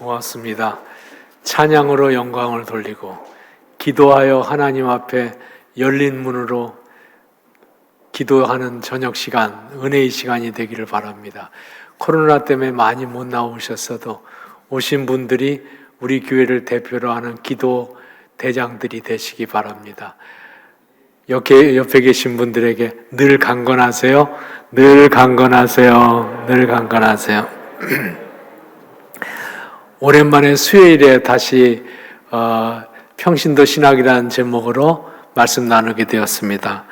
고맙습니다. 찬양으로 영광을 돌리고 기도하여 하나님 앞에 열린 문으로 기도하는 저녁 시간, 은혜의 시간이 되기를 바랍니다. 코로나 때문에 많이 못 나오셨어도 오신 분들이 우리 교회를 대표로 하는 기도 대장들이 되시기 바랍니다. 옆에 계신 분들에게 늘 강건하세요. 늘 강건하세요. 늘 강건하세요. 오랜만에 수요일에 다시 평신도 신학이라는 제목으로 말씀 나누게 되었습니다.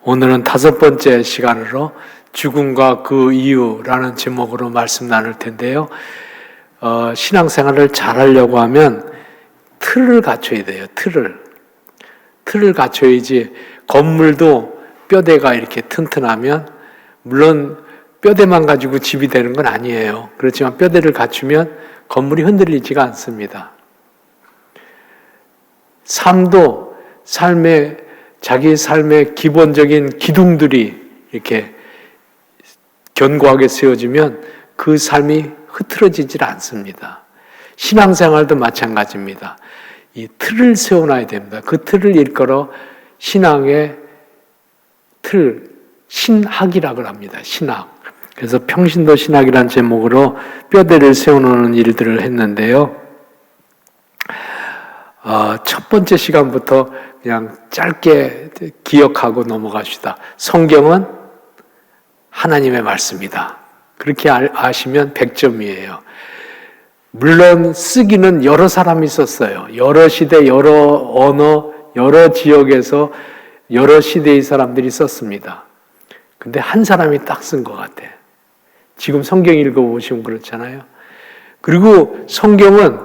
오늘은 5번째 시간으로 죽음과 그 이유라는 제목으로 말씀 나눌 텐데요. 신앙생활을 잘하려고 하면 틀을 갖춰야 돼요. 틀을 갖춰야지. 건물도 뼈대가 이렇게 튼튼하면 물론 뼈대만 가지고 집이 되는 건 아니에요. 그렇지만 뼈대를 갖추면 건물이 흔들리지가 않습니다. 삶도 자기 삶의 기본적인 기둥들이 이렇게 견고하게 세워지면 그 삶이 흐트러지질 않습니다. 신앙생활도 마찬가지입니다. 이 틀을 세워놔야 됩니다. 그 틀을 일컬어 신앙의 틀, 신학이라고 합니다. 신학. 그래서 평신도 신학이라는 제목으로 뼈대를 세워놓는 일들을 했는데요. 첫 번째 시간부터 그냥 짧게 기억하고 넘어갑시다. 성경은 하나님의 말씀이다. 그렇게 아시면 100점이에요. 물론 쓰기는 여러 사람이 썼어요. 여러 시대, 여러 언어, 여러 지역에서 여러 시대의 사람들이 썼습니다. 근데 한 사람이 딱 쓴 것 같아. 지금 성경 읽어보시면 그렇잖아요. 그리고 성경은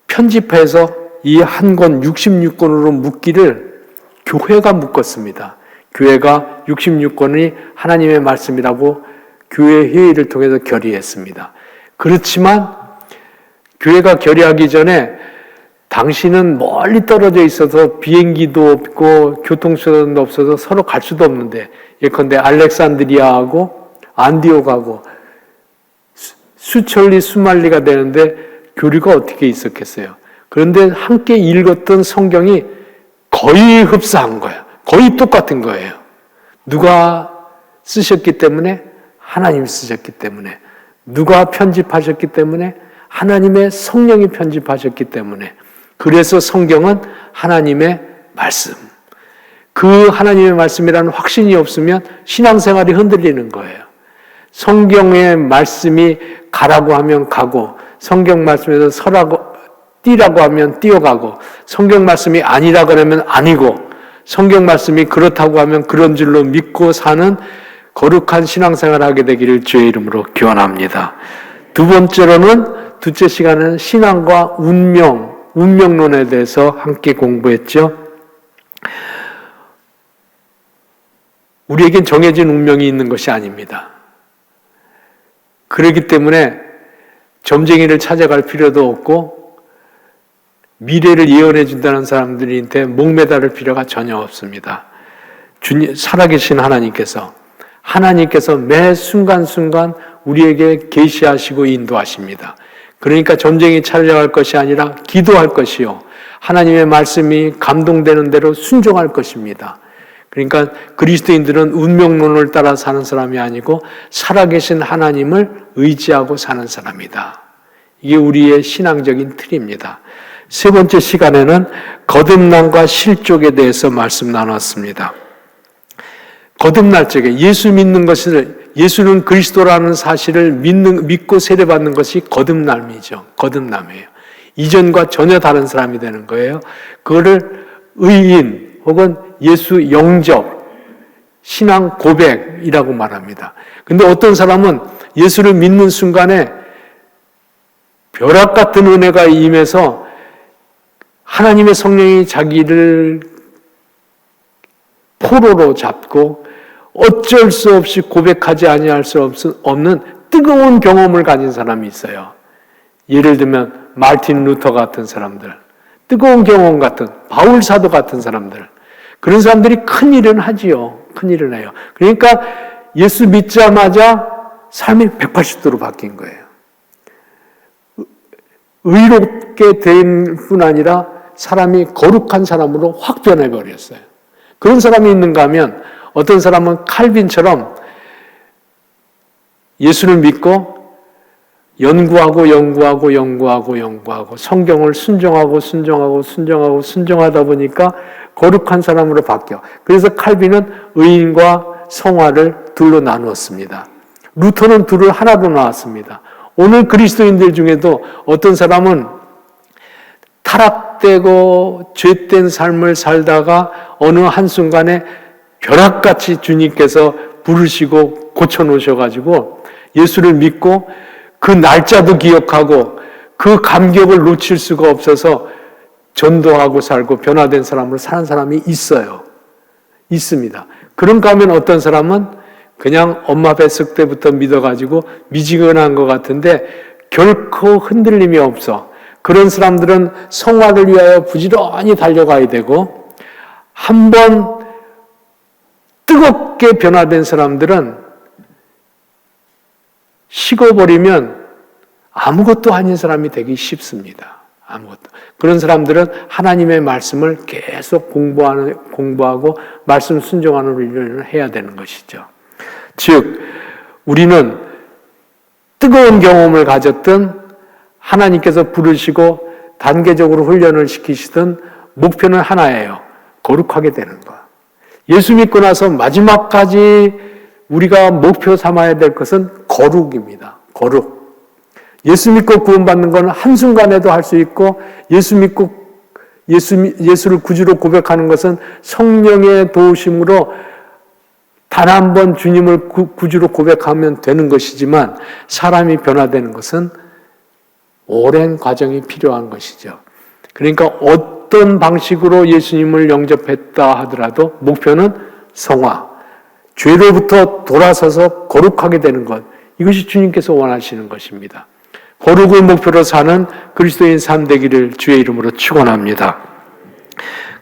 편집해서 이 한 권 66권으로 묶기를 교회가 묶었습니다. 교회가 66권이 하나님의 말씀이라고 교회 회의를 통해서 결의했습니다. 그렇지만 교회가 결의하기 전에 당신은 멀리 떨어져 있어서 비행기도 없고 교통수단도 없어서 서로 갈 수도 없는데 예컨대 알렉산드리아하고 안디옥하고 수천리 수만리가 되는데 교류가 어떻게 있었겠어요? 그런데 함께 읽었던 성경이 거의 흡사한 거예요. 거의 똑같은 거예요. 누가 쓰셨기 때문에? 하나님이 쓰셨기 때문에. 누가 편집하셨기 때문에? 하나님의 성령이 편집하셨기 때문에. 그래서 성경은 하나님의 말씀. 그 하나님의 말씀이라는 확신이 없으면 신앙생활이 흔들리는 거예요. 성경의 말씀이 가라고 하면 가고, 성경 말씀에서 뛰라고 하면 뛰어가고, 성경 말씀이 아니라 그러면 아니고, 성경 말씀이 그렇다고 하면 그런 줄로 믿고 사는 거룩한 신앙생활을 하게 되기를 주의 이름으로 기원합니다. 둘째 시간은 신앙과 운명론에 대해서 함께 공부했죠. 우리에겐 정해진 운명이 있는 것이 아닙니다. 그렇기 때문에 점쟁이를 찾아갈 필요도 없고 미래를 예언해 준다는 사람들한테 목매달을 필요가 전혀 없습니다. 살아계신 하나님께서 매 순간순간 우리에게 계시하시고 인도하십니다. 그러니까 점쟁이 찾아갈 것이 아니라 기도할 것이요. 하나님의 말씀이 감동되는 대로 순종할 것입니다. 그러니까 그리스도인들은 운명론을 따라 사는 사람이 아니고 살아계신 하나님을 의지하고 사는 사람이다. 이게 우리의 신앙적인 틀입니다. 세 번째 시간에는 거듭남과 실족에 대해서 말씀 나눴습니다. 거듭날 적에 예수는 그리스도라는 사실을 믿고 세례받는 것이 거듭남이에요. 이전과 전혀 다른 사람이 되는 거예요. 그거를 의인 혹은 예수 영접, 신앙 고백이라고 말합니다. 근데 어떤 사람은 예수를 믿는 순간에 벼락 같은 은혜가 임해서 하나님의 성령이 자기를 포로로 잡고 어쩔 수 없이 고백하지 아니할 수 없는 뜨거운 경험을 가진 사람이 있어요. 예를 들면 마르틴 루터 같은 사람들, 뜨거운 경험 같은 바울 사도 같은 사람들, 그런 사람들이 큰 일은 하지요. 큰 일을 해요. 그러니까 예수 믿자마자 삶이 180도로 바뀐 거예요. 의롭게 된 뿐 아니라 사람이 거룩한 사람으로 확 변해버렸어요. 그런 사람이 있는가 하면 어떤 사람은 칼빈처럼 예수를 믿고 연구하고 성경을 순종하다 보니까 거룩한 사람으로 바뀌어. 그래서 칼빈은 의인과 성화를 둘로 나누었습니다. 루터는 둘을 하나로 나왔습니다. 오늘 그리스도인들 중에도 어떤 사람은 타락되고 죄된 삶을 살다가 어느 한순간에 벼락같이 주님께서 부르시고 고쳐놓으셔가지고 예수를 믿고 그 날짜도 기억하고 그 감격을 놓칠 수가 없어서 전도하고 살고 변화된 사람으로 사는 사람이 있어요. 있습니다. 그런가 하면 어떤 사람은 그냥 엄마 뱃속 때부터 믿어가지고 미지근한 것 같은데 결코 흔들림이 없어. 그런 사람들은 성화를 위하여 부지런히 달려가야 되고, 한번 뜨겁게 변화된 사람들은 식어버리면 아무것도 아닌 사람이 되기 쉽습니다. 아무것도. 그런 사람들은 하나님의 말씀을 계속 공부하고 말씀 순종하는 훈련을 해야 되는 것이죠. 즉, 우리는 뜨거운 경험을 가졌든 하나님께서 부르시고 단계적으로 훈련을 시키시든 목표는 하나예요. 거룩하게 되는 것. 예수 믿고 나서 마지막까지 우리가 목표 삼아야 될 것은 거룩입니다. 거룩. 예수 믿고 구원받는 건 한순간에도 할 수 있고, 예수 믿고 예수를 구주로 고백하는 것은 성령의 도우심으로 단 한 번 주님을 구주로 고백하면 되는 것이지만, 사람이 변화되는 것은 오랜 과정이 필요한 것이죠. 그러니까 어떤 방식으로 예수님을 영접했다 하더라도 목표는 성화, 죄로부터 돌아서서 거룩하게 되는 것, 이것이 주님께서 원하시는 것입니다. 거룩을 목표로 사는 그리스도인 삶 되기를 주의 이름으로 축원합니다.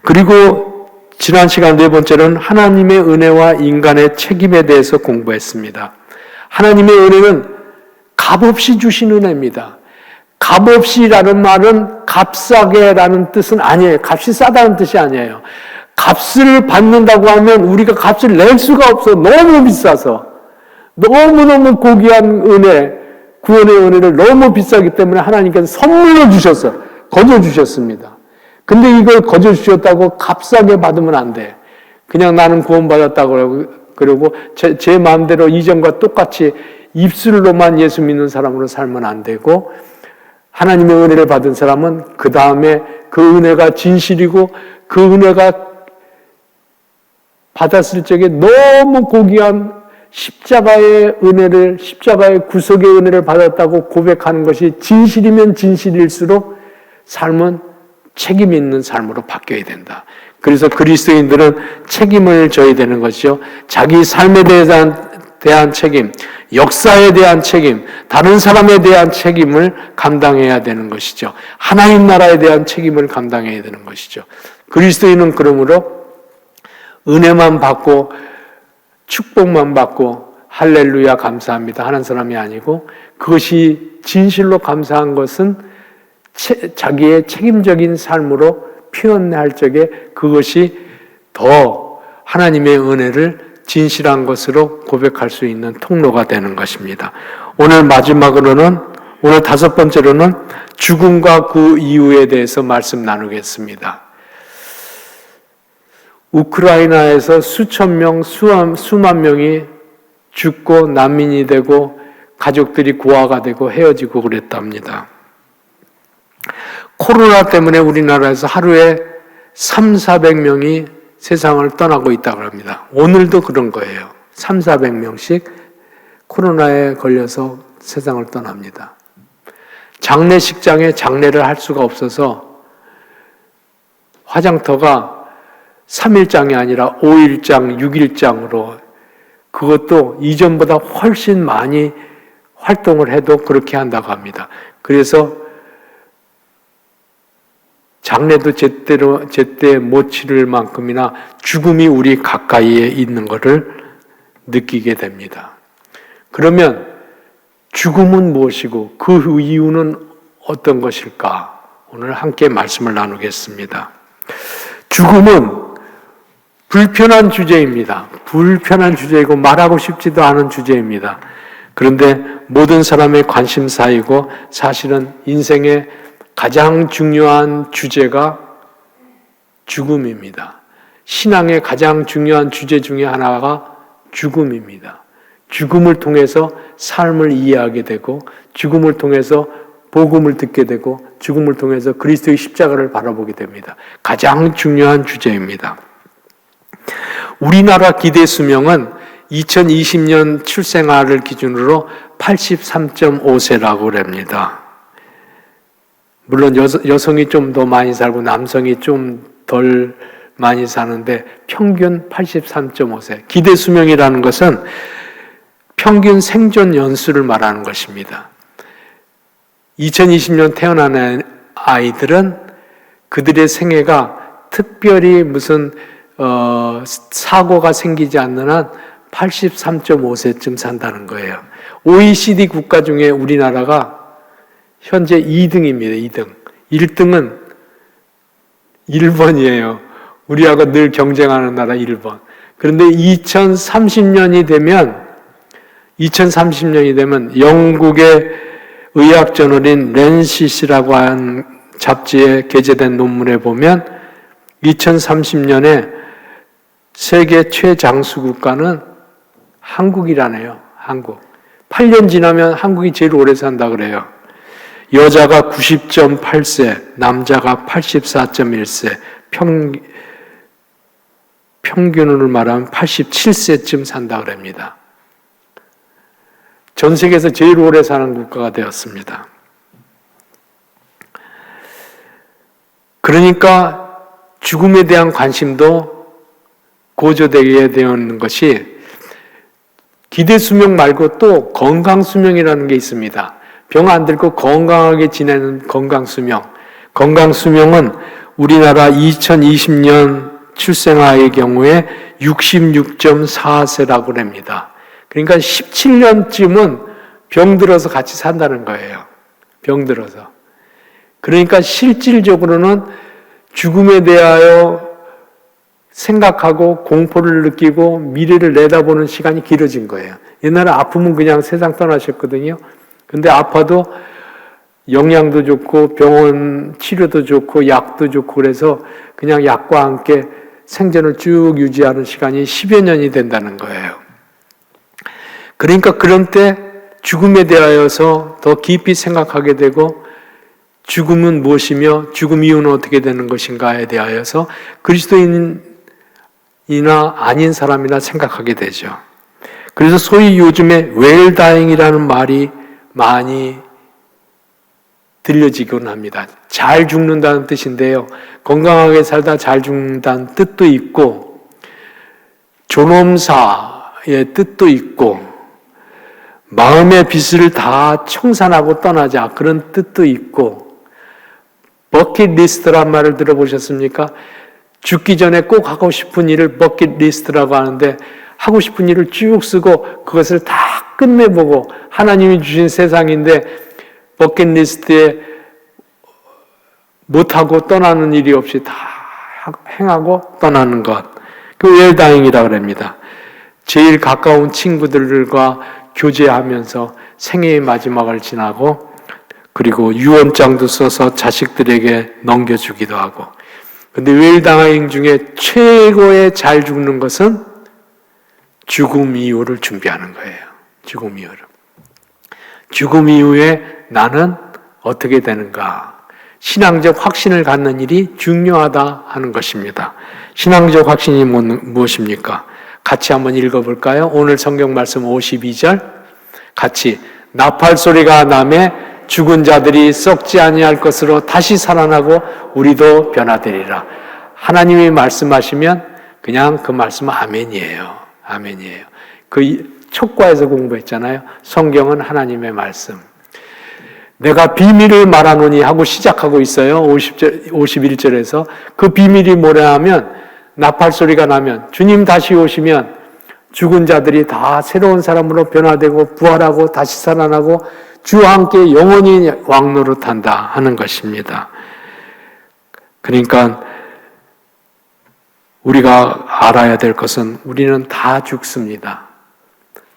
그리고 지난 시간 네 번째는 하나님의 은혜와 인간의 책임에 대해서 공부했습니다. 하나님의 은혜는 값없이 주신 은혜입니다. 값없이라는 말은 값싸게라는 뜻은 아니에요. 값이 싸다는 뜻이 아니에요. 값을 받는다고 하면 우리가 값을 낼 수가 없어. 너무 비싸서. 너무너무 고귀한 은혜, 구원의 은혜를 너무 비싸기 때문에 하나님께서 선물로 주셨어. 거저 주셨습니다. 근데 이걸 거저 주셨다고 값싸게 받으면 안 돼. 그냥 나는 구원받았다고 그러고 제 마음대로 이전과 똑같이 입술로만 예수 믿는 사람으로 살면 안 되고, 하나님의 은혜를 받은 사람은 그 다음에 그 은혜가 진실이고 그 은혜가 받았을 적에 너무 고귀한 십자가의 은혜를, 십자가의 구속의 은혜를 받았다고 고백하는 것이 진실이면 진실일수록 삶은 책임 있는 삶으로 바뀌어야 된다. 그래서 그리스도인들은 책임을 져야 되는 것이죠. 자기 삶에 대한 책임, 역사에 대한 책임, 다른 사람에 대한 책임을 감당해야 되는 것이죠. 하나님 나라에 대한 책임을 감당해야 되는 것이죠. 그리스도인은 그러므로 은혜만 받고 축복만 받고 할렐루야 감사합니다 하는 사람이 아니고, 그것이 진실로 감사한 것은 자기의 책임적인 삶으로 표현할 적에 그것이 더 하나님의 은혜를 진실한 것으로 고백할 수 있는 통로가 되는 것입니다. 오늘 마지막으로는, 오늘 다섯 번째로는 죽음과 그 이후에 대해서 말씀 나누겠습니다. 우크라이나에서 수천 명, 수만 명이 죽고 난민이 되고 가족들이 고아가 되고 헤어지고 그랬답니다. 코로나 때문에 우리나라에서 하루에 300~400명이 세상을 떠나고 있다고 합니다. 오늘도 그런 거예요. 300~400명씩 코로나에 걸려서 세상을 떠납니다. 장례식장에 장례를 할 수가 없어서 화장터가 3일장이 아니라 5일장, 6일장으로, 그것도 이전보다 훨씬 많이 활동을 해도 그렇게 한다고 합니다. 그래서 장례도 제때 못 치를 만큼이나 죽음이 우리 가까이에 있는 것을 느끼게 됩니다. 그러면 죽음은 무엇이고 그 이유는 어떤 것일까? 오늘 함께 말씀을 나누겠습니다. 죽음은 불편한 주제입니다. 불편한 주제이고 말하고 싶지도 않은 주제입니다. 그런데 모든 사람의 관심사이고 사실은 인생의 가장 중요한 주제가 죽음입니다. 신앙의 가장 중요한 주제 중에 하나가 죽음입니다. 죽음을 통해서 삶을 이해하게 되고 죽음을 통해서 복음을 듣게 되고 죽음을 통해서 그리스도의 십자가를 바라보게 됩니다. 가장 중요한 주제입니다. 우리나라 기대 수명은 2020년 출생아를 기준으로 83.5세라고 합니다. 물론 여성이 좀 더 많이 살고 남성이 좀 덜 많이 사는데 평균 83.5세. 기대 수명이라는 것은 평균 생존 연수를 말하는 것입니다. 2020년 태어난 아이들은 그들의 생애가 특별히 무슨 사고가 생기지 않는 한 83.5세쯤 산다는 거예요. OECD 국가 중에 우리나라가 현재 2등입니다. 2등. 1등은 일본이에요. 우리하고 늘 경쟁하는 나라 일본. 그런데 2030년이 되면 영국의 의학 저널인 랜시스라고 한 잡지에 게재된 논문에 보면 2030년에 세계 최장수 국가는 한국이라네요. 한국. 8년 지나면 한국이 제일 오래 산다 그래요. 여자가 90.8세, 남자가 84.1세, 평균으로 말하면 87세쯤 산다 그럽니다. 전 세계에서 제일 오래 사는 국가가 되었습니다. 그러니까 죽음에 대한 관심도 고조되게 되는 것이 기대 수명 말고 또 건강 수명이라는 게 있습니다. 병 안 들고 건강하게 지내는 건강 수명. 건강 수명은 우리나라 2020년 출생아의 경우에 66.4세라고 합니다. 그러니까 17년쯤은 병들어서 같이 산다는 거예요. 병들어서. 그러니까 실질적으로는 죽음에 대하여 생각하고 공포를 느끼고 미래를 내다보는 시간이 길어진 거예요. 옛날에 아프면 그냥 세상 떠나셨거든요. 근데 아파도 영양도 좋고 병원 치료도 좋고 약도 좋고 그래서 그냥 약과 함께 생존을 쭉 유지하는 시간이 10여 년이 된다는 거예요. 그러니까 그런 때 죽음에 대하여서 더 깊이 생각하게 되고 죽음은 무엇이며 죽음 이후는 어떻게 되는 것인가에 대하여서 그리스도인이나 아닌 사람이나 생각하게 되죠. 그래서 소위 요즘에 웰다잉이라는 말이 많이 들려지곤 합니다. 잘 죽는다는 뜻인데요. 건강하게 살다 잘 죽는다는 뜻도 있고 존엄사의 뜻도 있고 마음의 빚을 다 청산하고 떠나자 그런 뜻도 있고 버킷리스트란 말을 들어보셨습니까? 죽기 전에 꼭 하고 싶은 일을 버킷리스트라고 하는데 하고 싶은 일을 쭉 쓰고 그것을 다 끝내보고 하나님이 주신 세상인데 버킷리스트에 못하고 떠나는 일이 없이 다 행하고 떠나는 것. 그 웰다잉이라고 합니다. 제일 가까운 친구들과 교제하면서 생애의 마지막을 지나고 그리고 유언장도 써서 자식들에게 넘겨주기도 하고. 근데 웰다잉 중에 최고의 잘 죽는 것은 죽음 이후를 준비하는 거예요. 죽음 이후를. 죽음 이후에 나는 어떻게 되는가? 신앙적 확신을 갖는 일이 중요하다 하는 것입니다. 신앙적 확신이 무엇입니까? 같이 한번 읽어볼까요? 오늘 성경 말씀 52절 같이 나팔 소리가 나매 죽은 자들이 썩지 아니할 것으로 다시 살아나고 우리도 변화되리라. 하나님이 말씀하시면 그냥 그 말씀은 아멘이에요. 아멘이에요. 그 촉과에서 공부했잖아요. 성경은 하나님의 말씀. 내가 비밀을 말하노니 하고 시작하고 있어요. 51절에서. 그 비밀이 뭐냐 하면 나팔 소리가 나면 주님 다시 오시면 죽은 자들이 다 새로운 사람으로 변화되고 부활하고 다시 살아나고 주와 함께 영원히 왕노릇한다 하는 것입니다. 그러니까 우리가 알아야 될 것은 우리는 다 죽습니다.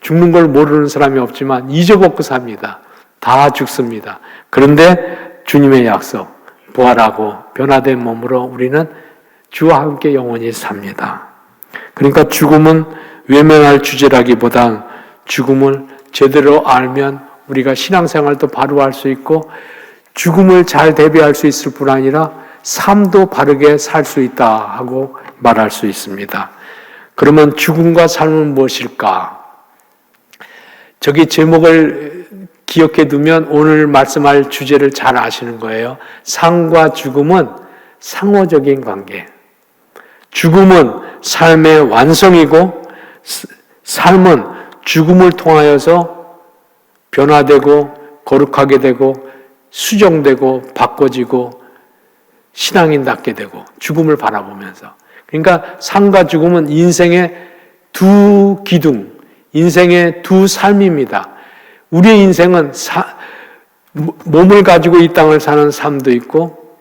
죽는 걸 모르는 사람이 없지만 잊어먹고 삽니다. 다 죽습니다. 그런데 주님의 약속, 부활하고 변화된 몸으로 우리는 주와 함께 영원히 삽니다. 그러니까 죽음은 외면할 주제라기보단 죽음을 제대로 알면 우리가 신앙생활도 바로 할 수 있고 죽음을 잘 대비할 수 있을 뿐 아니라 삶도 바르게 살 수 있다 하고 말할 수 있습니다. 그러면 죽음과 삶은 무엇일까? 저기 제목을 기억해 두면 오늘 말씀할 주제를 잘 아시는 거예요. 삶과 죽음은 상호적인 관계. 죽음은 삶의 완성이고 삶은 죽음을 통하여서 변화되고 거룩하게 되고 수정되고 바꿔지고 신앙인답게 되고 죽음을 바라보면서. 그러니까 삶과 죽음은 인생의 두 기둥, 인생의 두 삶입니다. 우리의 인생은 몸을 가지고 이 땅을 사는 삶도 있고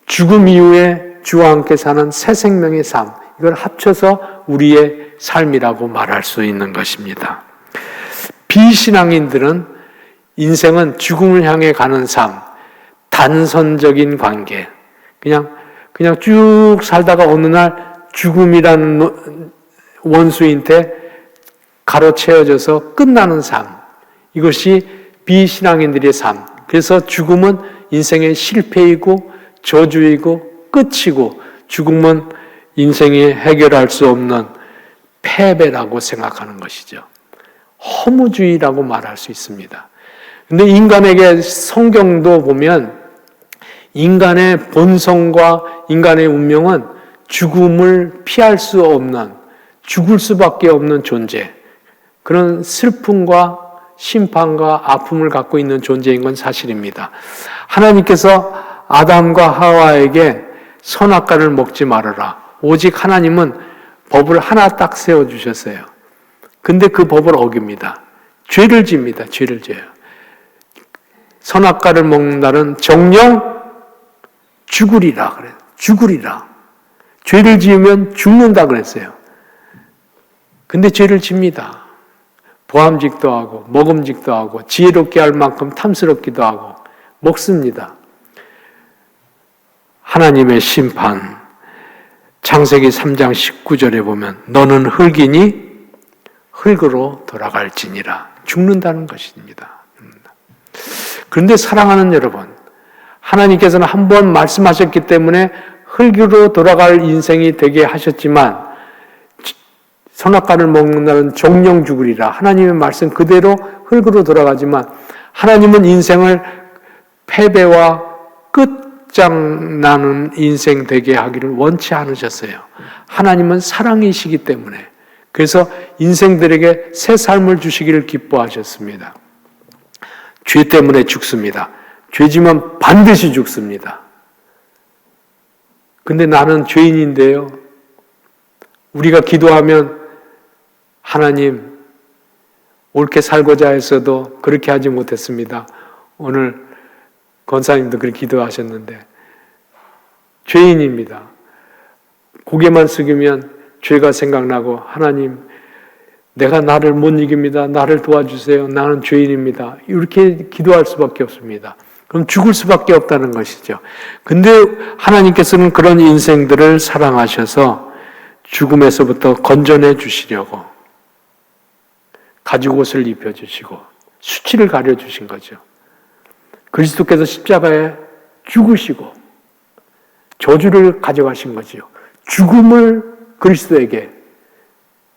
죽음 이후에 주와 함께 사는 새 생명의 삶, 이걸 합쳐서 우리의 삶이라고 말할 수 있는 것입니다. 비신앙인들은 인생은 죽음을 향해 가는 삶, 단선적인 관계, 그냥 쭉 살다가 어느 날 죽음이라는 원수인테 가로채어져서 끝나는 삶, 이것이 비신앙인들의 삶. 그래서 죽음은 인생의 실패이고 저주이고 끝이고 죽음은 인생이 해결할 수 없는 패배라고 생각하는 것이죠. 허무주의라고 말할 수 있습니다. 근데 인간에게 성경도 보면 인간의 본성과 인간의 운명은 죽음을 피할 수 없는, 죽을 수밖에 없는 존재, 그런 슬픔과 심판과 아픔을 갖고 있는 존재인 건 사실입니다. 하나님께서 아담과 하와에게 선악과를 먹지 말아라. 오직 하나님은 법을 하나 딱 세워주셨어요. 근데 그 법을 어깁니다. 죄를 집니다. 죄를 져요. 선악과를 먹는 날은 정령 죽으리라 그래요. 죽으리라. 죄를 지으면 죽는다 그랬어요. 근데 죄를 집니다. 보암직도 하고 먹음직도 하고 지혜롭게 할 만큼 탐스럽기도 하고 먹습니다. 하나님의 심판, 창세기 3장 19절에 보면 너는 흙이니 흙으로 돌아갈지니라. 죽는다는 것입니다. 그런데 사랑하는 여러분, 하나님께서는 한 번 말씀하셨기 때문에 흙으로 돌아갈 인생이 되게 하셨지만 선악과를 먹는 날은 정령 죽으리라. 하나님의 말씀 그대로 흙으로 돌아가지만 하나님은 인생을 패배와 끝장나는 인생 되게 하기를 원치 않으셨어요. 하나님은 사랑이시기 때문에. 그래서 인생들에게 새 삶을 주시기를 기뻐하셨습니다. 죄 때문에 죽습니다. 죄지면 반드시 죽습니다. 근데 나는 죄인인데요. 우리가 기도하면 하나님, 옳게 살고자 했어도 그렇게 하지 못했습니다. 오늘 권사님도 그렇게 기도하셨는데 죄인입니다. 고개만 숙이면 죄가 생각나고 하나님, 내가 나를 못 이깁니다. 나를 도와주세요. 나는 죄인입니다. 이렇게 기도할 수밖에 없습니다. 그럼 죽을 수밖에 없다는 것이죠. 근데 하나님께서는 그런 인생들을 사랑하셔서 죽음에서부터 건져내 주시려고 가죽옷을 입혀주시고 수치를 가려주신 거죠. 그리스도께서 십자가에 죽으시고 저주를 가져가신 거지요. 죽음을 그리스도에게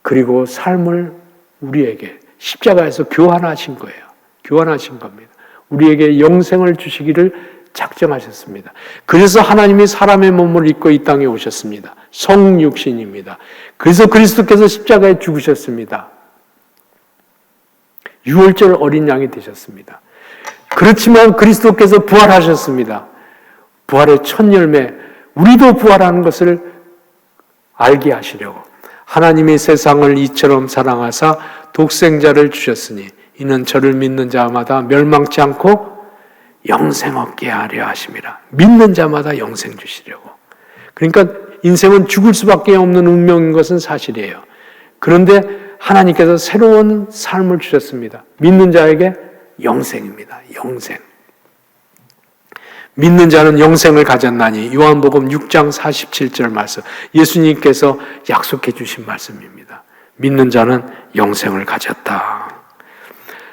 그리고 삶을 우리에게 십자가에서 교환하신 거예요. 교환하신 겁니다. 우리에게 영생을 주시기를 작정하셨습니다. 그래서 하나님이 사람의 몸을 입고 이 땅에 오셨습니다. 성육신입니다. 그래서 그리스도께서 십자가에 죽으셨습니다. 유월절 어린 양이 되셨습니다. 그렇지만 그리스도께서 부활하셨습니다. 부활의 첫 열매, 우리도 부활하는 것을 알게 하시려고 하나님이 세상을 이처럼 사랑하사 독생자를 주셨으니 이는 저를 믿는 자마다 멸망치 않고 영생 얻게 하려 하심이라. 믿는 자마다 영생 주시려고. 그러니까 인생은 죽을 수밖에 없는 운명인 것은 사실이에요. 그런데 하나님께서 새로운 삶을 주셨습니다. 믿는 자에게 영생입니다. 영생. 믿는 자는 영생을 가졌나니 요한복음 6장 47절 말씀, 예수님께서 약속해 주신 말씀입니다. 믿는 자는 영생을 가졌다.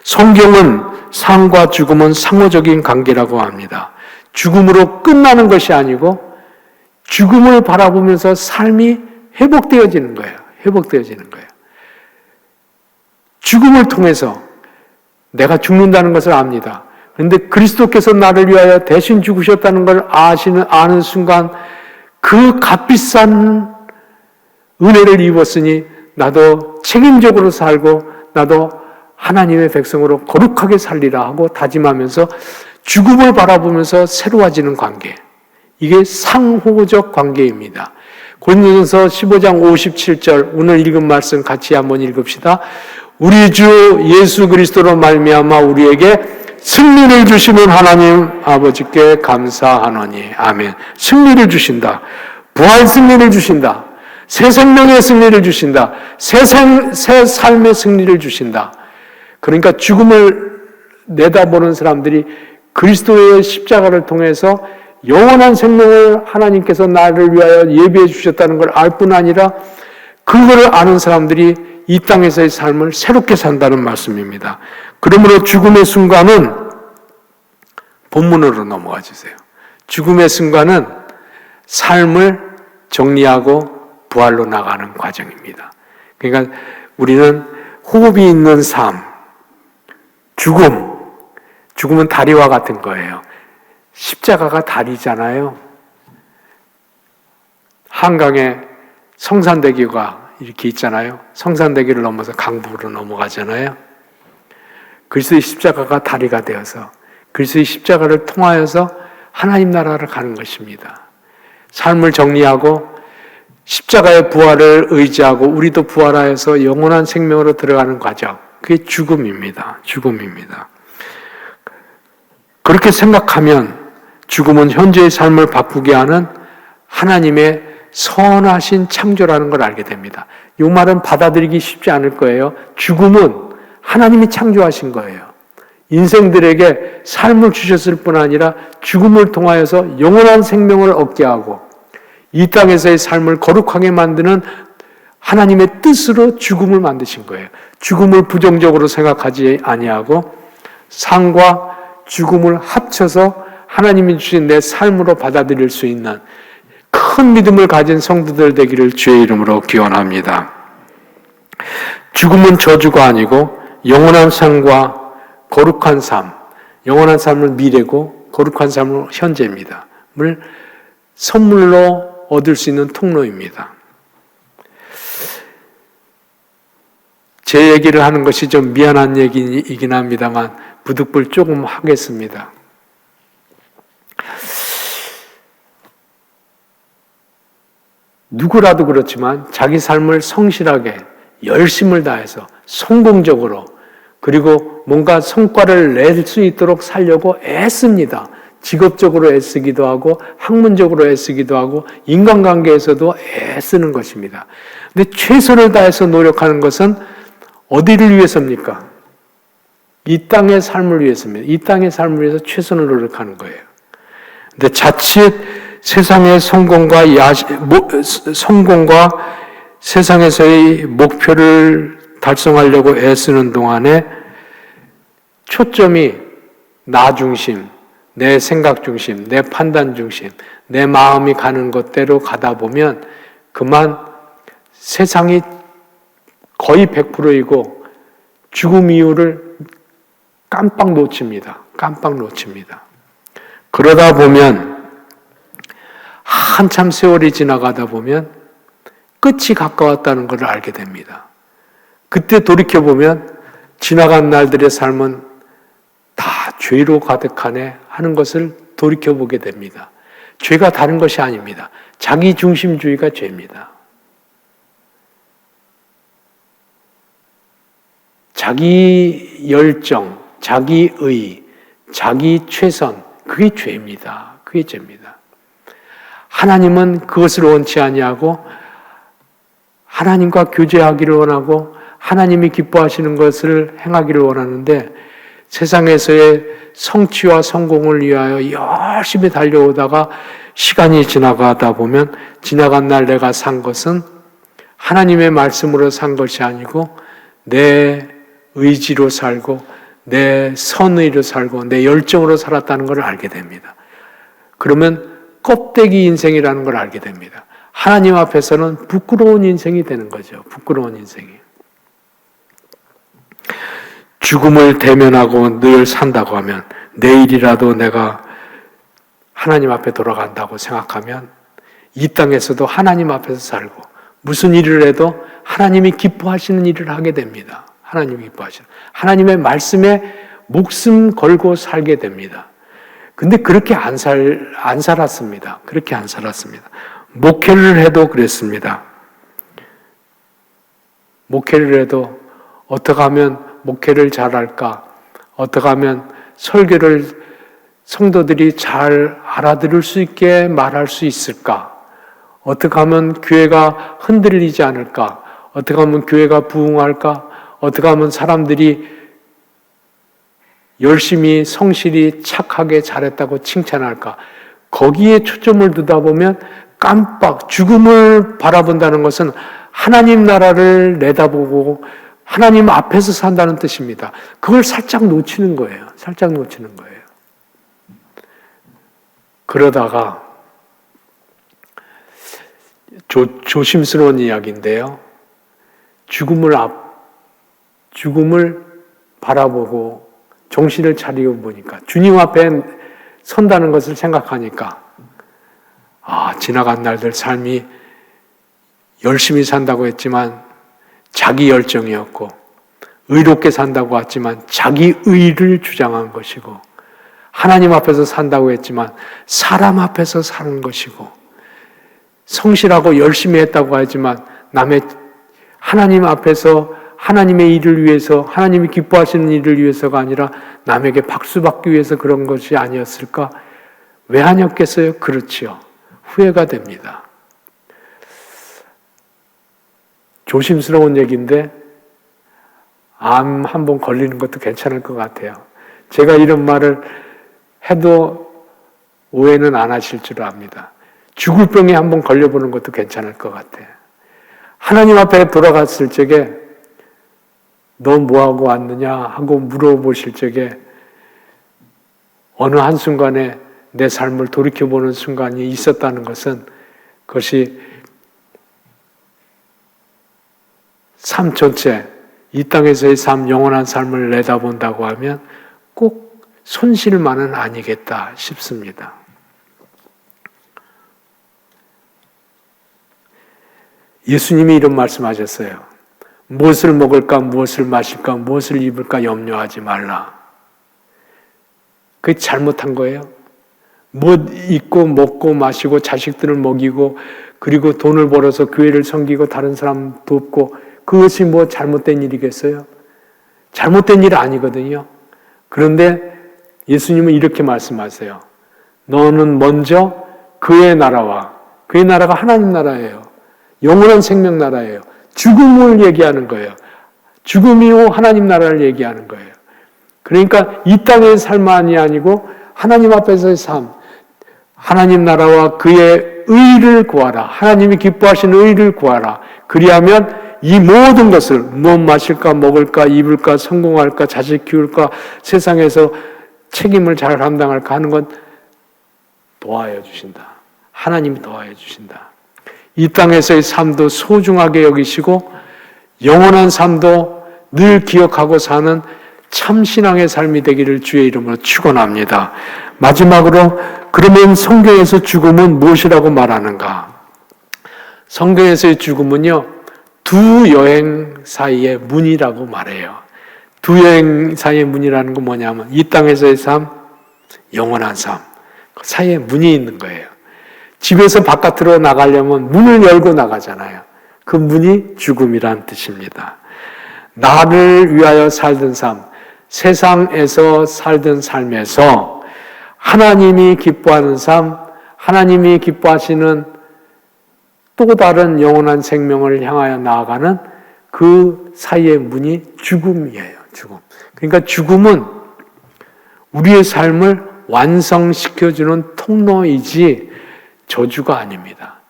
성경은 삶과 죽음은 상호적인 관계라고 합니다. 죽음으로 끝나는 것이 아니고 죽음을 바라보면서 삶이 회복되어지는 거예요. 회복되어지는 거예요. 죽음을 통해서 내가 죽는다는 것을 압니다. 그런데 그리스도께서 나를 위하여 대신 죽으셨다는 걸 아는 순간 그 값비싼 은혜를 입었으니 나도 책임적으로 살고 나도 하나님의 백성으로 거룩하게 살리라 하고 다짐하면서 죽음을 바라보면서 새로워지는 관계. 이게 상호적 관계입니다. 고린도전서 15장 57절 오늘 읽은 말씀 같이 한번 읽읍시다. 우리 주 예수 그리스도로 말미암아 우리에게 승리를 주시는 하나님 아버지께 감사하노니. 아멘. 승리를 주신다. 부활 승리를 주신다. 새 생명의 승리를 주신다. 새 삶의 승리를 주신다. 그러니까 죽음을 내다보는 사람들이 그리스도의 십자가를 통해서 영원한 생명을 하나님께서 나를 위하여 예비해 주셨다는 걸 알 뿐 아니라 그거를 아는 사람들이 이 땅에서의 삶을 새롭게 산다는 말씀입니다. 그러므로 죽음의 순간은 본문으로 넘어가 주세요. 죽음의 순간은 삶을 정리하고 부활로 나가는 과정입니다. 그러니까 우리는 호흡이 있는 삶, 죽음은 다리와 같은 거예요. 십자가가 다리잖아요. 한강에 성산대교가 이렇게 있잖아요. 성산대교를 넘어서 강북으로 넘어가잖아요. 그리스도의 십자가가 다리가 되어서 그리스도의 십자가를 통하여서 하나님 나라를 가는 것입니다. 삶을 정리하고 십자가의 부활을 의지하고 우리도 부활하여서 영원한 생명으로 들어가는 과정. 그게 죽음입니다. 죽음입니다. 그렇게 생각하면 죽음은 현재의 삶을 바꾸게 하는 하나님의 선하신 창조라는 걸 알게 됩니다. 이 말은 받아들이기 쉽지 않을 거예요. 죽음은 하나님이 창조하신 거예요. 인생들에게 삶을 주셨을 뿐 아니라 죽음을 통하여서 영원한 생명을 얻게 하고 이 땅에서의 삶을 거룩하게 만드는 하나님의 뜻으로 죽음을 만드신 거예요. 죽음을 부정적으로 생각하지 아니하고 삶과 죽음을 합쳐서 하나님이 주신 내 삶으로 받아들일 수 있는 큰 믿음을 가진 성도들 되기를 주의 이름으로 기원합니다. 죽음은 저주가 아니고 영원한 삶과 거룩한 삶, 영원한 삶은 미래고 거룩한 삶은 현재입니다. 을 선물로 얻을 수 있는 통로입니다. 제 얘기를 하는 것이 좀 미안한 얘기이긴 합니다만 부득불 조금 하겠습니다. 누구라도 그렇지만 자기 삶을 성실하게 열심을 다해서 성공적으로 그리고 뭔가 성과를 낼 수 있도록 살려고 애씁니다. 직업적으로 애쓰기도 하고 학문적으로 애쓰기도 하고 인간관계에서도 애쓰는 것입니다. 근데 최선을 다해서 노력하는 것은 어디를 위해서입니까? 이 땅의 삶을 위해서입니다. 이 땅의 삶을 위해서 최선을 노력하는 거예요. 근데 자칫 세상의 성공과 세상에서의 목표를 달성하려고 애쓰는 동안에 초점이 나 중심, 내 생각 중심, 내 판단 중심, 내 마음이 가는 것대로 가다 보면 그만 세상이 거의 100%이고 죽음 이유를 깜빡 놓칩니다. 깜빡 놓칩니다. 그러다 보면 한참 세월이 지나가다 보면 끝이 가까웠다는 것을 알게 됩니다. 그때 돌이켜보면 지나간 날들의 삶은 다 죄로 가득하네 하는 것을 돌이켜보게 됩니다. 죄가 다른 것이 아닙니다. 자기중심주의가 죄입니다. 자기 열정, 자기의, 자기 최선, 그게 죄입니다. 그게 죄입니다. 하나님은 그것을 원치 아니하고 하나님과 교제하기를 원하고 하나님이 기뻐하시는 것을 행하기를 원하는데 세상에서의 성취와 성공을 위하여 열심히 달려오다가 시간이 지나가다 보면 지나간 날 내가 산 것은 하나님의 말씀으로 산 것이 아니고 내 의지로 살고 내 선의로 살고 내 열정으로 살았다는 것을 알게 됩니다. 그러면 껍데기 인생이라는 걸 알게 됩니다. 하나님 앞에서는 부끄러운 인생이 되는 거죠. 부끄러운 인생이. 죽음을 대면하고 늘 산다고 하면 내일이라도 내가 하나님 앞에 돌아간다고 생각하면 이 땅에서도 하나님 앞에서 살고 무슨 일을 해도 하나님이 기뻐하시는 일을 하게 됩니다. 하나님이 기뻐하시는 하나님의 말씀에 목숨 걸고 살게 됩니다. 근데 그렇게 안 살았습니다. 그렇게 안 살았습니다. 목회를 해도 그랬습니다. 목회를 해도 어떻게 하면 목회를 잘할까? 어떻게 하면 설교를 성도들이 잘 알아들을 수 있게 말할 수 있을까? 어떻게 하면 교회가 흔들리지 않을까? 어떻게 하면 교회가 부흥할까? 어떻게 하면 사람들이 열심히 성실히 착하게 잘했다고 칭찬할까? 거기에 초점을 두다 보면 깜빡 죽음을 바라본다는 것은 하나님 나라를 내다보고 하나님 앞에서 산다는 뜻입니다. 그걸 살짝 놓치는 거예요. 살짝 놓치는 거예요. 그러다가 조심스러운 이야기인데요. 죽음을 바라보고 정신을 차리고 보니까 주님 앞에 선다는 것을 생각하니까 지나간 날들 삶이 열심히 산다고 했지만 자기 열정이었고 의롭게 산다고 했지만 자기 의를 주장한 것이고 하나님 앞에서 산다고 했지만 사람 앞에서 사는 것이고 성실하고 열심히 했다고 하지만 하나님 앞에서 하나님의 일을 위해서 하나님이 기뻐하시는 일을 위해서가 아니라 남에게 박수 받기 위해서 그런 것이 아니었을까? 왜 아니었겠어요? 그렇지요. 후회가 됩니다. 조심스러운 얘기인데 암 한 번 걸리는 것도 괜찮을 것 같아요. 제가 이런 말을 해도 오해는 안 하실 줄 압니다. 죽을 병에 한 번 걸려보는 것도 괜찮을 것 같아요. 하나님 앞에 돌아갔을 적에 너 뭐하고 왔느냐 하고 물어보실 적에 어느 한순간에 내 삶을 돌이켜보는 순간이 있었다는 것은 그것이 삶 전체, 이 땅에서의 삶, 영원한 삶을 내다본다고 하면 꼭 손실만은 아니겠다 싶습니다. 예수님이 이런 말씀하셨어요. 무엇을 먹을까, 무엇을 마실까, 무엇을 입을까 염려하지 말라. 그게 잘못한 거예요. 뭐 입고 먹고 마시고 자식들을 먹이고 그리고 돈을 벌어서 교회를 섬기고 다른 사람 돕고 그것이 뭐 잘못된 일이겠어요? 잘못된 일 아니거든요. 그런데 예수님은 이렇게 말씀하세요. 너는 먼저 그의 나라와 그의 나라가 하나님 나라예요. 영원한 생명 나라예요. 죽음을 얘기하는 거예요. 죽음이요 하나님 나라를 얘기하는 거예요. 그러니까 이 땅의 삶만이 아니고 하나님 앞에서의 삶, 하나님 나라와 그의 의를 구하라. 하나님이 기뻐하시는 의를 구하라. 그리하면 이 모든 것을 무엇 마실까, 먹을까, 입을까, 성공할까, 자식 키울까, 세상에서 책임을 잘 감당할까 하는 건 도와여 주신다. 하나님이 도와여 주신다. 이 땅에서의 삶도 소중하게 여기시고 영원한 삶도 늘 기억하고 사는 참 신앙의 삶이 되기를 주의 이름으로 축원합니다. 마지막으로 그러면 성경에서 죽음은 무엇이라고 말하는가? 성경에서의 죽음은요, 두 여행 사이의 문이라고 말해요. 두 여행 사이의 문이라는 건 뭐냐면 이 땅에서의 삶, 영원한 삶, 그 사이에 문이 있는 거예요. 집에서 바깥으로 나가려면 문을 열고 나가잖아요. 그 문이 죽음이란 뜻입니다. 나를 위하여 살던 삶, 세상에서 살던 삶에서 하나님이 기뻐하는 삶, 하나님이 기뻐하시는 또 다른 영원한 생명을 향하여 나아가는 그 사이의 문이 죽음이에요. 죽음. 그러니까 죽음은 우리의 삶을 완성시켜주는 통로이지 저주가 아닙니다.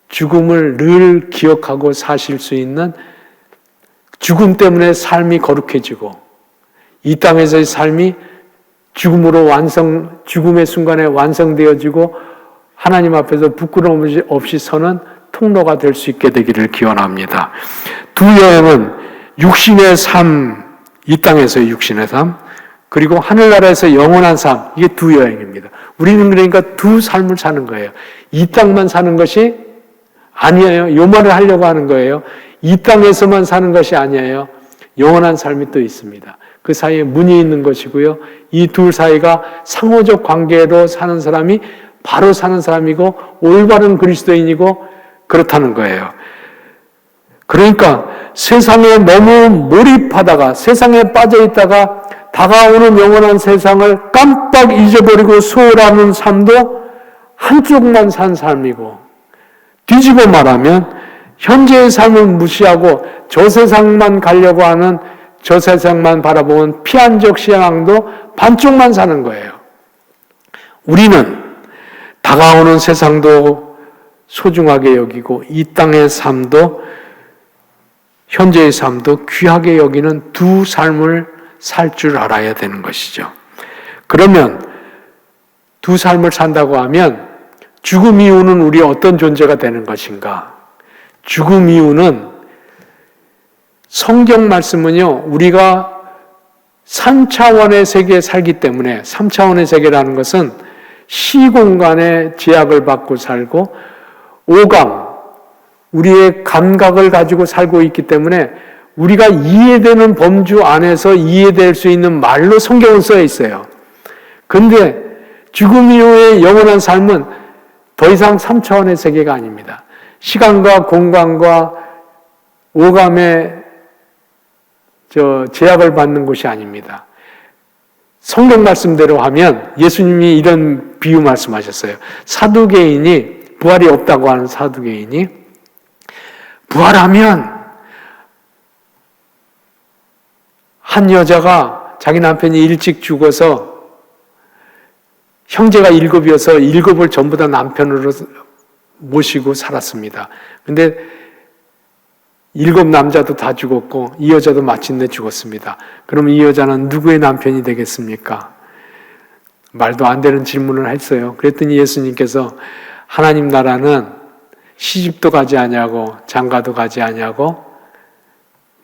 죽음을 늘 기억하고 사실 수 있는, 죽음 때문에 삶이 거룩해지고 이 땅에서의 삶이 죽음의 순간에 완성되어지고 하나님 앞에서 부끄러움 없이 서는 통로가 될 수 있게 되기를 기원합니다. 두 여행은 육신의 삶, 이 땅에서의 육신의 삶, 그리고 하늘나라에서 영원한 삶, 이게 두 여행입니다. 우리는 그러니까 두 삶을 사는 거예요. 이 땅만 사는 것이 아니에요. 요 말을 하려고 하는 거예요. 이 땅에서만 사는 것이 아니에요. 영원한 삶이 또 있습니다. 그 사이에 문이 있는 것이고요. 이 둘 사이가 상호적 관계로 사는 사람이 바로 사는 사람이고 올바른 그리스도인이고 그렇다는 거예요. 그러니까 세상에 너무 몰입하다가, 세상에 빠져있다가 다가오는 영원한 세상을 깜빡 잊어버리고 소홀하는 삶도 한쪽만 산 삶이고, 뒤집어 말하면 현재의 삶을 무시하고 저 세상만 가려고 하는, 저 세상만 바라보는 피한적 신앙도 반쪽만 사는 거예요. 우리는 다가오는 세상도 소중하게 여기고 이 땅의 삶도, 현재의 삶도 귀하게 여기는 두 삶을 살 줄 알아야 되는 것이죠. 그러면 두 삶을 산다고 하면 죽음 이후는 우리 어떤 존재가 되는 것인가? 죽음 이후는 성경 말씀은요, 우리가 3차원의 세계에 살기 때문에, 3차원의 세계라는 것은 시공간의 제약을 받고 살고 오감, 우리의 감각을 가지고 살고 있기 때문에 우리가 이해되는 범주 안에서 이해될 수 있는 말로 성경은 써 있어요. 그런데 죽음 이후의 영원한 삶은 더 이상 3차원의 세계가 아닙니다. 시간과 공간과 오감의 제약을 받는 곳이 아닙니다. 성경 말씀대로 하면 예수님이 이런 비유 말씀하셨어요. 사두개인이, 부활이 없다고 하는 사두개인이 부활하면 한 여자가 자기 남편이 일찍 죽어서 형제가 7이어서 7을 전부 다 남편으로 모시고 살았습니다. 근데 7 남자도 다 죽었고 이 여자도 마침내 죽었습니다. 그럼 이 여자는 누구의 남편이 되겠습니까? 말도 안 되는 질문을 했어요. 그랬더니 예수님께서 하나님 나라는 시집도 가지 아니하고 장가도 가지 아니하고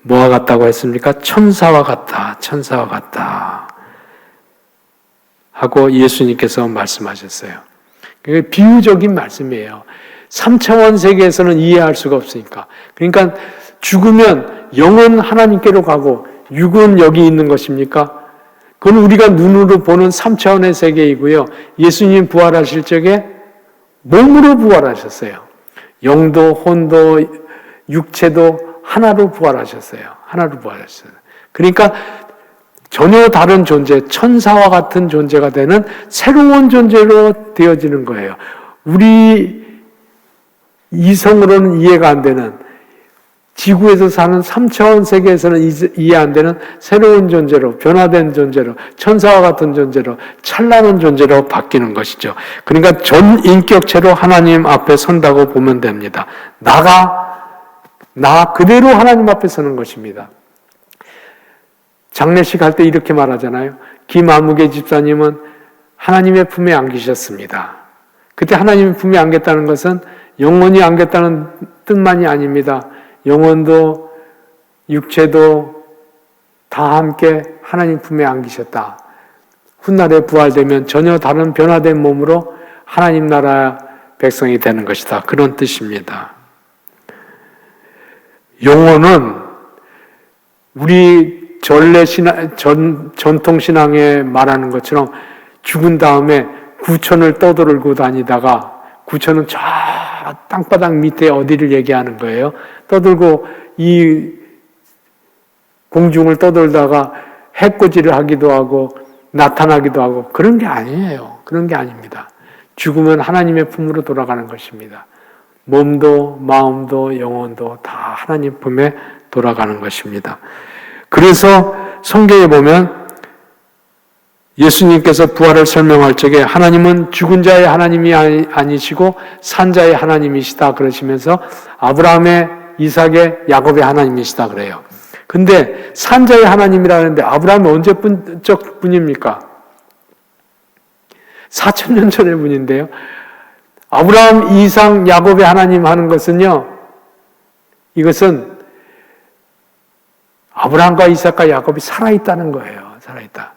뭐와 같다고 했습니까? 천사와 같다. 천사와 같다. 하고 예수님께서 말씀하셨어요. 그게 비유적인 말씀이에요. 3차원 세계에서는 이해할 수가 없으니까. 그러니까 죽으면 영은 하나님께로 가고 육은 여기 있는 것입니까? 그건 우리가 눈으로 보는 3차원의 세계이고요. 예수님 부활하실 적에 몸으로 부활하셨어요. 영도 혼도 육체도 하나로 부활하셨어요. 하나로 부활하셨어요. 그러니까 전혀 다른 존재, 천사와 같은 존재가 되는 새로운 존재로 되어지는 거예요. 우리 이성으로는 이해가 안 되는, 지구에서 사는 3차원 세계에서는 이해 안 되는 새로운 존재로, 변화된 존재로, 천사와 같은 존재로, 찬란한 존재로 바뀌는 것이죠. 그러니까 전인격체로 하나님 앞에 선다고 보면 됩니다. 나 그대로 하나님 앞에 서는 것입니다. 장례식 할 때 이렇게 말하잖아요. 김아무개 집사님은 하나님의 품에 안기셨습니다. 그때 하나님의 품에 안겼다는 것은 영원히 안겼다는 뜻만이 아닙니다. 영혼도 육체도 다 함께 하나님 품에 안기셨다. 훗날에 부활되면 전혀 다른 변화된 몸으로 하나님 나라 백성이 되는 것이다. 그런 뜻입니다. 영혼은 우리 전통신앙에 말하는 것처럼 죽은 다음에 구천을 떠돌고 다니다가, 구천은 저 땅바닥 밑에 어디를 얘기하는 거예요. 떠돌고 이 공중을 떠돌다가 해코지를 하기도 하고 나타나기도 하고 그런 게 아니에요. 그런 게 아닙니다. 죽으면 하나님의 품으로 돌아가는 것입니다. 몸도 마음도 영혼도 다 하나님 품에 돌아가는 것입니다. 그래서 성경에 보면 예수님께서 부활을 설명할 적에 하나님은 죽은 자의 하나님이 아니시고 산 자의 하나님이시다 그러시면서 아브라함의, 이삭의, 야곱의 하나님이시다 그래요. 근데 산 자의 하나님이라는데 아브라함이 언제적 분입니까? 4,000년 전의 분인데요. 아브라함, 이삭, 야곱의 하나님 하는 것은요, 이것은 아브라함과 이삭과 야곱이 살아있다는 거예요. 살아있다.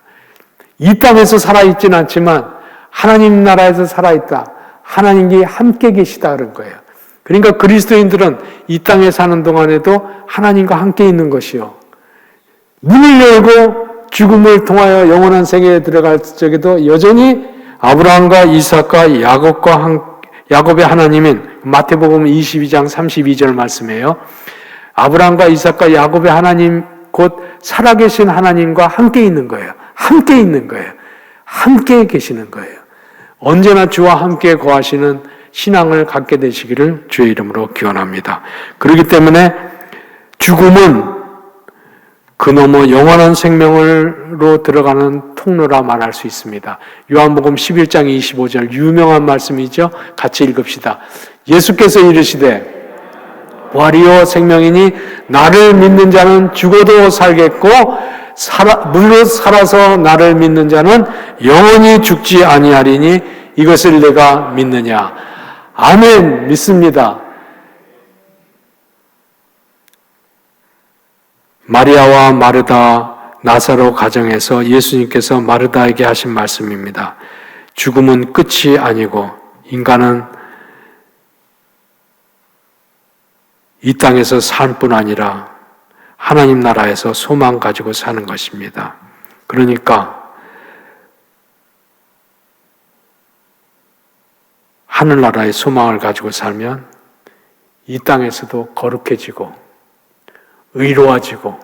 이 땅에서 살아있지는 않지만 하나님 나라에서 살아있다. 하나님이 함께 계시다 그런 거예요. 그러니까 그리스도인들은 이 땅에 사는 동안에도 하나님과 함께 있는 것이요. 문을 열고 죽음을 통하여 영원한 세계에 들어갈 적에도 여전히 아브라함과 이삭과 야곱의 하나님인 마태복음 22장 32절 말씀이에요. 아브라함과 이삭과 야곱의 하나님 곧 살아계신 하나님과 함께 있는 거예요. 함께 있는 거예요. 함께 계시는 거예요. 언제나 주와 함께 거하시는 신앙을 갖게 되시기를 주의 이름으로 기원합니다. 그렇기 때문에 죽음은 그 너머 영원한 생명으로 들어가는 통로라 말할 수 있습니다. 요한복음 11장 25절 유명한 말씀이죠. 같이 읽읍시다. 예수께서 이르시되 부활이요 생명이니 나를 믿는 자는 죽어도 살겠고 물로 살아서 나를 믿는 자는 영원히 죽지 아니하리니 이것을 내가 믿느냐. 아멘. 믿습니다. 마리아와 마르다 나사로 가정에서 예수님께서 마르다에게 하신 말씀입니다. 죽음은 끝이 아니고 인간은 이 땅에서 살 뿐 아니라 하나님 나라에서 소망 가지고 사는 것입니다. 그러니까 하늘나라의 소망을 가지고 살면 이 땅에서도 거룩해지고 의로워지고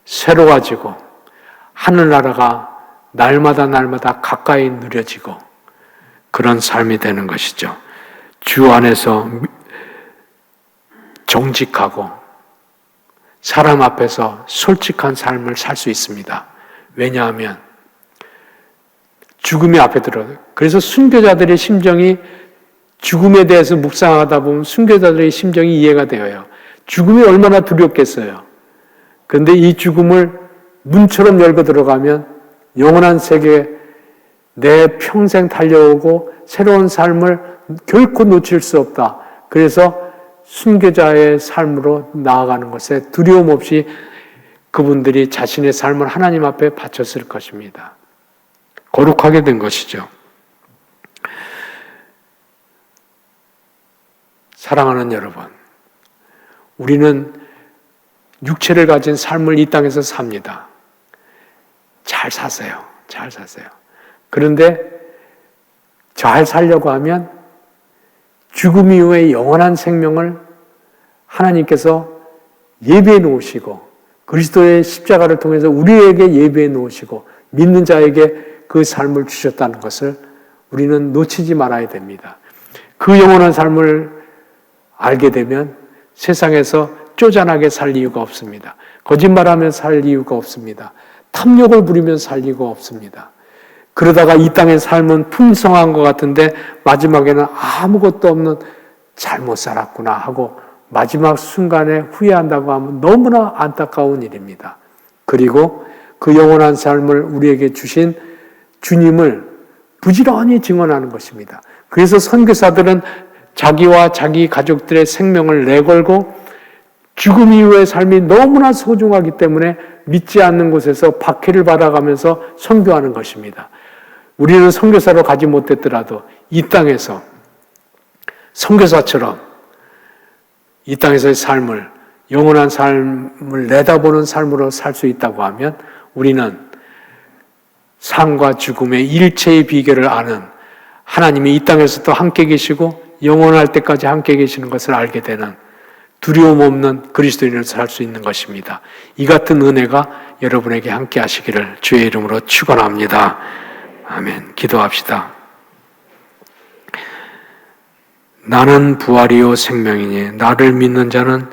새로워지고 하늘나라가 날마다 가까이 누려지고 그런 삶이 되는 것이죠. 주 안에서 정직하고 사람 앞에서 솔직한 삶을 살 수 있습니다. 왜냐하면 죽음이 앞에 들어요. 그래서 순교자들의 심정이 죽음에 대해서 묵상하다 보면 순교자들의 심정이 이해가 되어요. 죽음이 얼마나 두렵겠어요. 그런데 이 죽음을 문처럼 열고 들어가면 영원한 세계에 내 평생 달려오고 새로운 삶을 결코 놓칠 수 없다. 그래서 순교자의 삶으로 나아가는 것에 두려움 없이 그분들이 자신의 삶을 하나님 앞에 바쳤을 것입니다. 거룩하게 된 것이죠. 사랑하는 여러분, 우리는 육체를 가진 삶을 이 땅에서 삽니다. 잘 사세요. 잘 사세요. 그런데 잘 살려고 하면 죽음 이후의 영원한 생명을 하나님께서 예비해 놓으시고 그리스도의 십자가를 통해서 우리에게 예비해 놓으시고 믿는 자에게 그 삶을 주셨다는 것을 우리는 놓치지 말아야 됩니다. 그 영원한 삶을 알게 되면 세상에서 쪼잔하게 살 이유가 없습니다. 거짓말하며 살 이유가 없습니다. 탐욕을 부리며 살 이유가 없습니다. 그러다가 이 땅의 삶은 풍성한 것 같은데 마지막에는 아무것도 없는 잘못 살았구나 하고 마지막 순간에 후회한다고 하면 너무나 안타까운 일입니다. 그리고 그 영원한 삶을 우리에게 주신 주님을 부지런히 증언하는 것입니다. 그래서 선교사들은 자기와 자기 가족들의 생명을 내걸고 죽음 이후의 삶이 너무나 소중하기 때문에 믿지 않는 곳에서 박해를 받아가면서 선교하는 것입니다. 우리는 선교사로 가지 못했더라도 이 땅에서 선교사처럼 이 땅에서의 삶을 영원한 삶을 내다보는 삶으로 살 수 있다고 하면 우리는 삶과 죽음의 일체의 비결을 아는 하나님이 이 땅에서도 함께 계시고 영원할 때까지 함께 계시는 것을 알게 되는 두려움 없는 그리스도인으로 살 수 있는 것입니다. 이 같은 은혜가 여러분에게 함께 하시기를 주의 이름으로 축원합니다. 아멘. 기도합시다. 나는 부활이요 생명이니 나를 믿는 자는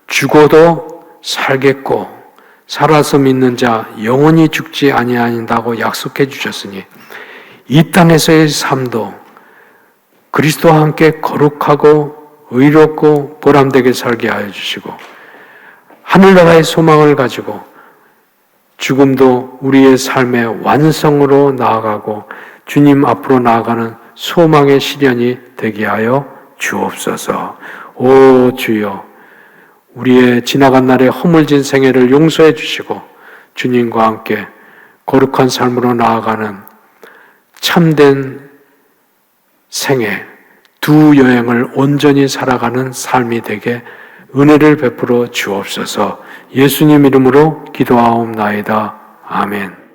죽어도 살겠고 살아서 믿는 자 영원히 죽지 아니하신다고 약속해 주셨으니 이 땅에서의 삶도 그리스도와 함께 거룩하고 의롭고 보람되게 살게 하여 주시고 하늘나라의 소망을 가지고 죽음도 우리의 삶의 완성으로 나아가고 주님 앞으로 나아가는 소망의 시련이 되게 하여 주옵소서. 오 주여, 우리의 지나간 날의 허물진 생애를 용서해 주시고 주님과 함께 거룩한 삶으로 나아가는 참된 생애, 두 여행을 온전히 살아가는 삶이 되게 은혜를 베풀어 주옵소서. 예수님 이름으로 기도하옵나이다. 아멘.